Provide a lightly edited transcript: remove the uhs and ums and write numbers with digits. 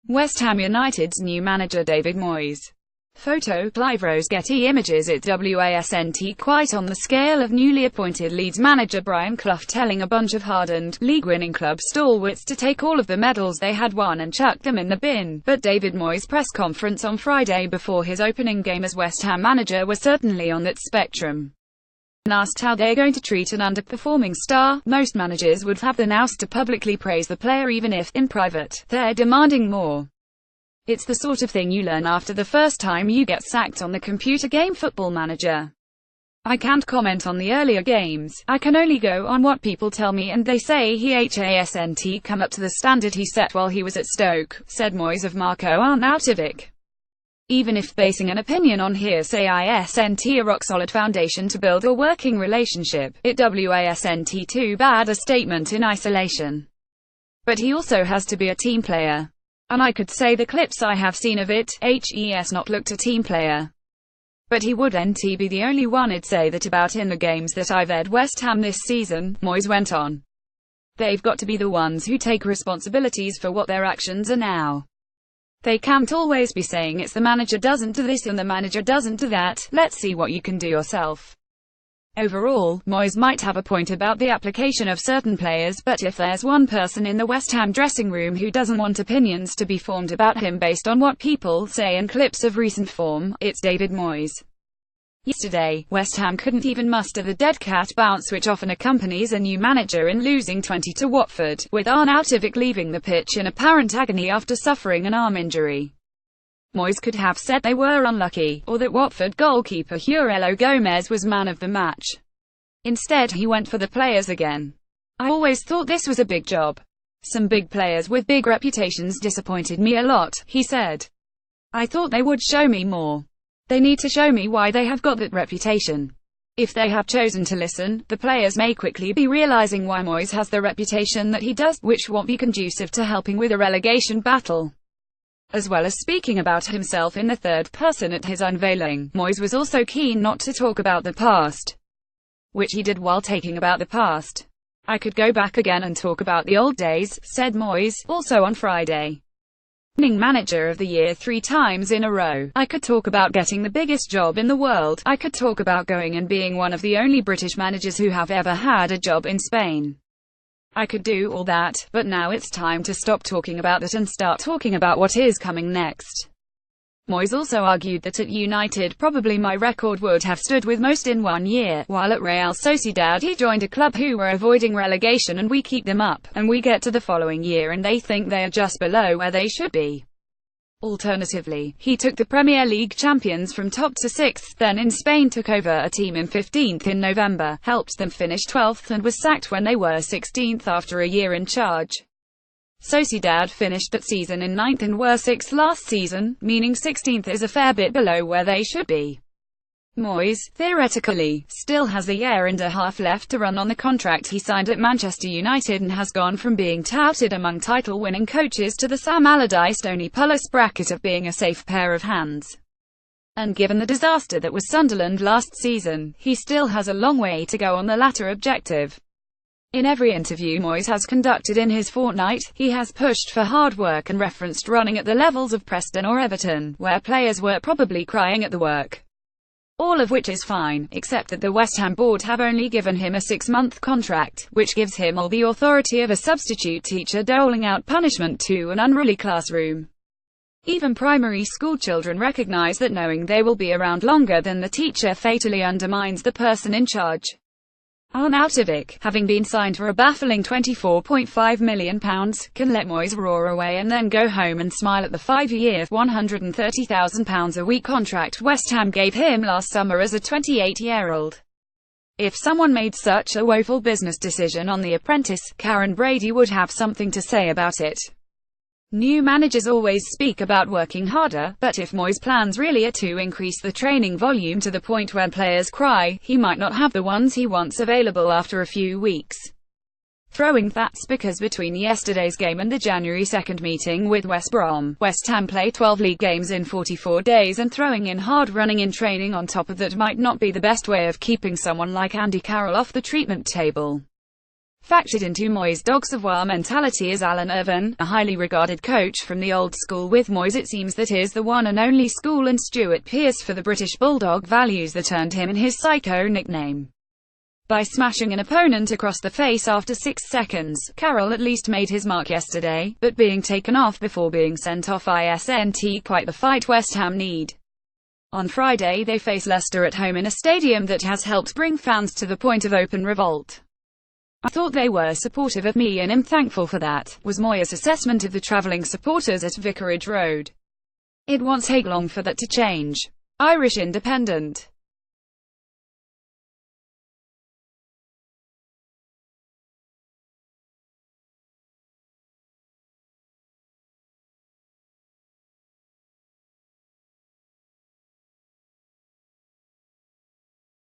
West Ham United's new manager David Moyes. Photo, Clive RoseGetty Images It wasnt quite on the scale of newly appointed Leeds manager Brian Clough telling a bunch of hardened, league-winning club stalwarts to take all of the medals they had won and chuck them in the bin, but David Moyes' press conference on Friday before his opening game as West Ham manager was certainly on that spectrum. When asked how they're going to treat an underperforming star, most managers would have the nous to publicly praise the player even if, in private, they're demanding more. It's the sort of thing you learn after the first time you get sacked on the computer game Football Manager. I can't comment on the earlier games, I can only go on what people tell me, and they say he hasn't come up to the standard he set while he was at Stoke, said Moyes of Marco Arnautovic. Even if basing an opinion on hearsay isn't a rock-solid foundation to build a working relationship, it wasn't too bad a statement in isolation. But he also has to be a team player. And I could say the clips I have seen of it, he's not looked a team player. But he wouldn't be the only one I'd say that about in the games that I've led West Ham this season, Moyes went on. They've got to be the ones who take responsibilities for what their actions are now. They can't always be saying it's the manager doesn't do this and the manager doesn't do that, let's see what you can do yourself. Overall, Moyes might have a point about the application of certain players, but if there's one person in the West Ham dressing room who doesn't want opinions to be formed about him based on what people say and clips of recent form, it's David Moyes. Yesterday, West Ham couldn't even muster the dead cat bounce which often accompanies a new manager in losing 20 to Watford, with Arnautovic leaving the pitch in apparent agony after suffering an arm injury. Moyes could have said they were unlucky, or that Watford goalkeeper Aurelio Gomez was man of the match. Instead he went for the players again. I always thought this was a big job. Some big players with big reputations disappointed me a lot, he said. I thought they would show me more. They need to show me why they have got that reputation. If they have chosen to listen, the players may quickly be realizing why Moyes has the reputation that he does, which won't be conducive to helping with a relegation battle. As well as speaking about himself in the third person at his unveiling, Moyes was also keen not to talk about the past. Which he did while talking about the past. I could go back again and talk about the old days, said Moyes, also on Friday. Winning Manager of the Year 3 times in a row. I could talk about getting the biggest job in the world. I could talk about going and being one of the only British managers who have ever had a job in Spain. I could do all that, but now it's time to stop talking about that and start talking about what is coming next. Moyes also argued that at United probably my record would have stood with most in 1 year, while at Real Sociedad he joined a club who were avoiding relegation and we keep them up, and we get to the following year and they think they are just below where they should be. Alternatively, he took the Premier League champions from top to 6th, then in Spain took over a team in 15th in November, helped them finish 12th and was sacked when they were 16th after a year in charge. Sociedad finished that season in 9th and were 6th last season, meaning 16th is a fair bit below where they should be. Moyes, theoretically, still has a year and a half left to run on the contract he signed at Manchester United and has gone from being touted among title-winning coaches to the Sam Allardyce-Tony Pulis bracket of being a safe pair of hands. And given the disaster that was Sunderland last season, he still has a long way to go on the latter objective. In every interview Moyes has conducted in his fortnight, he has pushed for hard work and referenced running at the levels of Preston or Everton, where players were probably crying at the work. All of which is fine, except that the West Ham board have only given him a 6-month contract, which gives him all the authority of a substitute teacher doling out punishment to an unruly classroom. Even primary school children recognize that knowing they will be around longer than the teacher fatally undermines the person in charge. Arnautovic, having been signed for a baffling £24.5 million, can let Moyes roar away and then go home and smile at the 5-year, £130,000 a week contract West Ham gave him last summer as a 28-year-old. If someone made such a woeful business decision on The Apprentice, Karen Brady would have something to say about it. New managers always speak about working harder, but if Moyes' plans really are to increase the training volume to the point where players cry, he might not have the ones he wants available after a few weeks. Throwing that's because between yesterday's game and the January 2nd meeting with West Brom, West Ham play 12 league games in 44 days and throwing in hard running in training on top of that might not be the best way of keeping someone like Andy Carroll off the treatment table. Factored into Moyes' dog savoir mentality is Alan Irvine, a highly regarded coach from the old school with Moyes. It seems that is the one and only school, and Stuart Pearce for the British Bulldog values that earned him in his psycho nickname. By smashing an opponent across the face after 6 seconds, Carroll at least made his mark yesterday, but being taken off before being sent off isn't quite the fight West Ham need. On Friday they face Leicester at home in a stadium that has helped bring fans to the point of open revolt. "I thought they were supportive of me and am thankful for that," was Moyes' assessment of the travelling supporters at Vicarage Road. "It won't take long for that to change." Irish Independent.